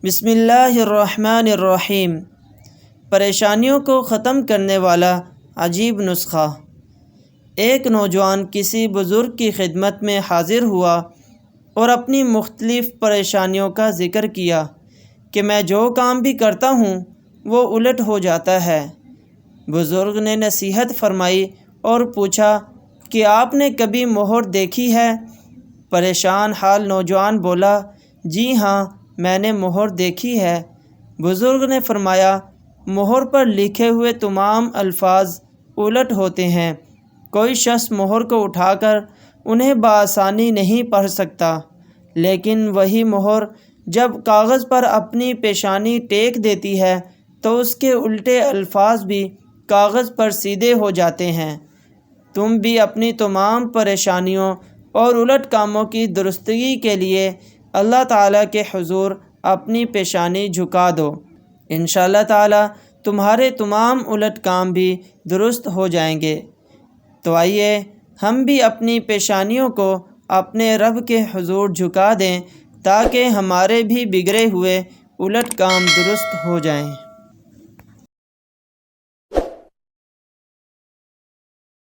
بسم اللہ الرحمن الرحیم۔ پریشانیوں کو ختم کرنے والا عجیب نسخہ۔ ایک نوجوان کسی بزرگ کی خدمت میں حاضر ہوا اور اپنی مختلف پریشانیوں کا ذکر کیا کہ میں جو کام بھی کرتا ہوں وہ الٹ ہو جاتا ہے۔ بزرگ نے نصیحت فرمائی اور پوچھا کہ آپ نے کبھی مہر دیکھی ہے؟ پریشان حال نوجوان بولا، جی ہاں، میں نے مہر دیکھی ہے۔ بزرگ نے فرمایا، مہر پر لکھے ہوئے تمام الفاظ الٹ ہوتے ہیں۔ کوئی شخص مہر کو اٹھا کر انہیں بآسانی نہیں پڑھ سکتا، لیکن وہی مہر جب کاغذ پر اپنی پیشانی ٹیک دیتی ہے تو اس کے الٹے الفاظ بھی کاغذ پر سیدھے ہو جاتے ہیں۔ تم بھی اپنی تمام پریشانیوں اور الٹ کاموں کی درستگی کے لیے اللہ تعالیٰ کے حضور اپنی پیشانی جھکا دو۔ انشاءاللہ تعالیٰ تمہارے تمام الٹ کام بھی درست ہو جائیں گے۔ تو آئیے ہم بھی اپنی پیشانیوں کو اپنے رب کے حضور جھکا دیں تاکہ ہمارے بھی بگڑے ہوئے الٹ کام درست ہو جائیں۔